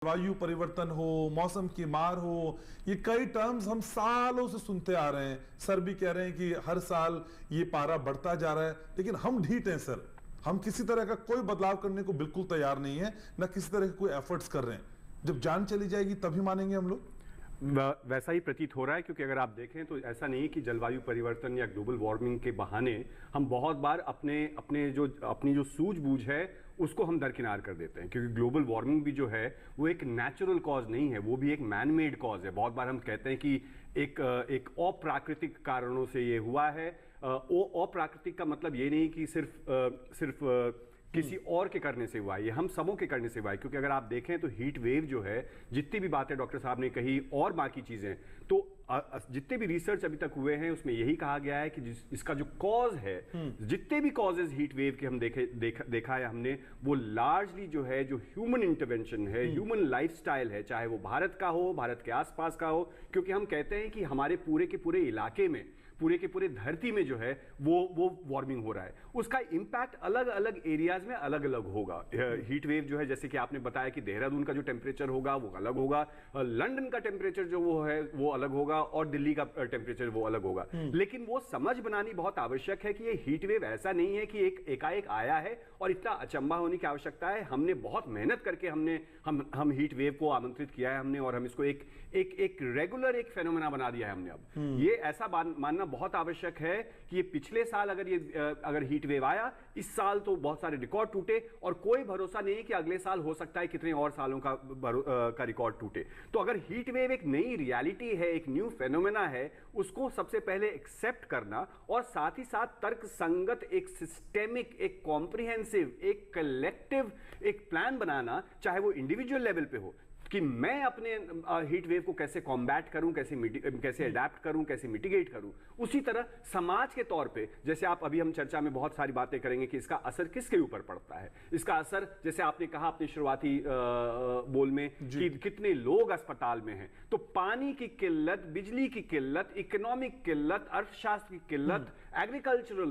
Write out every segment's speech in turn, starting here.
जलवायु परिवर्तन हो, मौसम की मार हो, ये कई टर्म्स हम सालों से सुनते आ रहे हैं। सर भी कह रहे हैं कि हर साल ये पारा बढ़ता जा रहा है, लेकिन हम ढीठ हैं सर। हम किसी तरह का कोई बदलाव करने को बिल्कुल तैयार नहीं है, ना किसी तरह के कोई एफर्ट्स कर रहे हैं। जब जान चली जाएगी तभी मानेंगे हम लोग। वैसा ही प्रतीत हो रहा है, क्योंकि अगर आप देखें तो ऐसा नहीं है कि जलवायु परिवर्तन या ग्लोबल वार्मिंग के बहाने हम बहुत बार अपनी जो सूझबूझ है उसको हम दरकिनार कर देते हैं, क्योंकि ग्लोबल वार्मिंग भी जो है वो एक नेचुरल कॉज नहीं है, वो भी एक मैन मेड कॉज है। बहुत बार हम कहते हैं कि एक अप्राकृतिक कारणों से ये हुआ है। वो अप्राकृतिक का मतलब ये नहीं कि सिर्फ किसी और के करने से हुआ है, ये हम सबों के करने से हुआ है। क्योंकि अगर आप देखें तो हीट वेव जो है, जितनी भी बातें डॉक्टर साहब ने कही और बाकी चीजें, तो जितने भी रिसर्च अभी तक हुए हैं उसमें यही कहा गया है कि इसका जो कॉज है, जितने भी कॉजेज हीट वेव के हम देखा है हमने, वो लार्जली जो है जो ह्यूमन इंटरवेंशन है, ह्यूमन लाइफस्टाइल है, चाहे वो भारत का हो, भारत के आसपास का हो। क्योंकि हम कहते हैं कि हमारे पूरे के पूरे इलाके में, पूरे के पूरे धरती में जो है वो वार्मिंग हो रहा है। उसका इंपैक्ट अलग अलग एरियाज में अलग अलग होगा। हीट वेव जो है, जैसे कि आपने बताया कि देहरादून का जो टेम्परेचर होगा वो अलग होगा, लंदन का टेम्परेचर जो वो है वो अलग होगा, और दिल्ली का टेम्परेचर वो अलग होगा। लेकिन वो समझ बनानी बहुत आवश्यक है कि ये हीट वेव ऐसा नहीं है कि एकाएक आया है और इतना अचंभा होने की आवश्यकता है। हमने बहुत मेहनत करके हम हीट वेव को आमंत्रित किया है हमने, और हम इसको एक रेगुलर एक फेनोमेना बना दिया है हमने। अब ये ऐसा मानना बहुत आवश्यक है कि ये पिछले साल अगर हीट वेव आया, इस साल तो बहुत सारे रिकॉर्ड टूटे, और कोई भरोसा नहीं है कि अगले साल हो सकता है कितने और सालों का रिकॉर्ड टूटे। तो अगर हीट वेव एक नई रियलिटी है, एक न्यू फेनोमेना है, उसको सबसे पहले एक्सेप्ट करना, और साथ ही साथ तर्क संगत, एक सिस्टेमिक, एक कॉम्प्रिहेंसिव, एक कलेक्टिव एक प्लान बनाना, चाहे वो इंडिविजुअल लेवल पे हो कि मैं अपने हीट वेव को कैसे कॉम्बैट करूं, कैसे अडैप्ट करूं, कैसे मिटिगेट करूं। उसी तरह समाज के तौर पे, जैसे अभी हम चर्चा में बहुत सारी बातें करेंगे कि इसका असर किसके ऊपर पड़ता है। इसका असर, जैसे आपने कहा अपने शुरुआती बोल में कि कितने लोग अस्पताल में हैं, तो पानी की किल्लत, बिजली की किल्लत, इकोनॉमिक किल्लत, अर्थशास्त्र की किल्लत, agricultural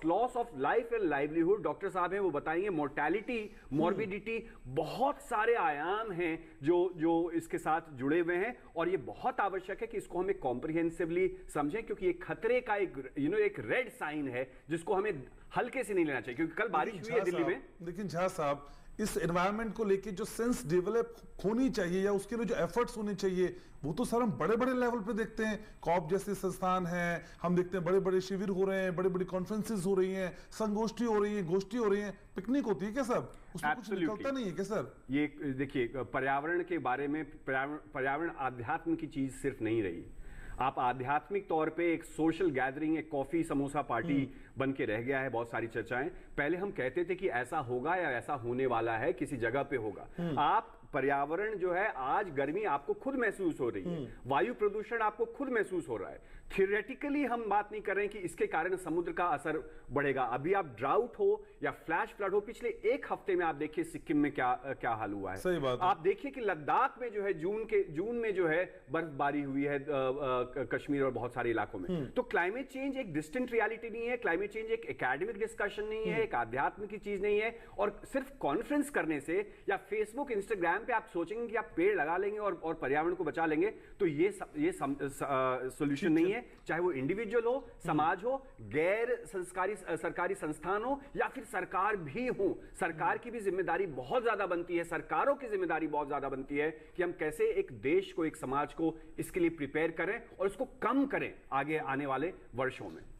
loss of life and livelihood, doctor साहब हैं वो बताएंगे, मोर्टेलिटी, मॉर्बिडिटी, बहुत सारे आयाम हैं जो इसके साथ जुड़े हुए हैं। और ये बहुत आवश्यक है कि इसको हमें कॉम्प्रिहेंसिवली समझें, क्योंकि ये खतरे का एक रेड साइन है जिसको हमें हल्के से नहीं लेना चाहिए। क्योंकि कल बारिश हुई है दिल्ली में। लेकिन झा साहब, इस एनवायरनमेंट को लेके जो सेंस डेवलप होनी चाहिए या उसके लिए जो एफर्ट्स होने चाहिए, वो तो सर हम बड़े बड़े लेवल पे देखते हैं। कॉप जैसे संस्थान हैं, हम देखते हैं बड़े बड़े शिविर हो रहे हैं, बड़े बड़ी कॉन्फ्रेंसेस हो रही हैं, संगोष्ठी हो रही है, गोष्ठी हो रही है, पिकनिक होती है क्या सब? उसमें कुछ निकलता नहीं है क्या सर? ये देखिए, पर्यावरण के बारे में, पर्यावरण आध्यात्म की चीज सिर्फ नहीं रही। आप आध्यात्मिक तौर पे एक सोशल गैदरिंग, एक कॉफी समोसा पार्टी बन के रह गया है। बहुत सारी चर्चाएं, पहले हम कहते थे कि ऐसा होगा या ऐसा होने वाला है, किसी जगह पे होगा। आप पर्यावरण जो है, आज गर्मी आपको खुद महसूस हो रही है, वायु प्रदूषण आपको खुद महसूस हो रहा है। थियोरेटिकली हम बात नहीं कर रहे हैं कि इसके कारण समुद्र का असर बढ़ेगा। अभी आप ड्राउट हो या फ्लैश फ्लड हो, पिछले एक हफ्ते में आप देखिए सिक्किम में क्या हाल हुआ है। सही बात है। आप देखिए कि लद्दाख में जो है जून में जो है बर्फबारी हुई है, कश्मीर और बहुत सारे इलाकों में। तो क्लाइमेट चेंज एक डिस्टेंट रियलिटी नहीं है, क्लाइमेट चेंज एक एकेडमिक डिस्कशन नहीं है, एक आध्यात्म की चीज नहीं है। और सिर्फ कॉन्फ्रेंस करने से या फेसबुक इंस्टाग्राम पे आप सोचेंगे कि आप पेड़ लगा लेंगे और पर्यावरण को बचा लेंगे, तो ये सॉल्यूशन नहीं है। चाहे वो इंडिविजुअल हो, समाज हो, गैर सरकारी संस्थान हो, या फिर सरकार भी हो, सरकार की भी जिम्मेदारी बहुत ज्यादा बनती है, सरकारों की जिम्मेदारी बहुत ज्यादा बनती है कि हम कैसे एक देश को, एक समाज को इसके लिए प्रिपेयर करें और इसको कम करें आगे आने वाले वर्षों में।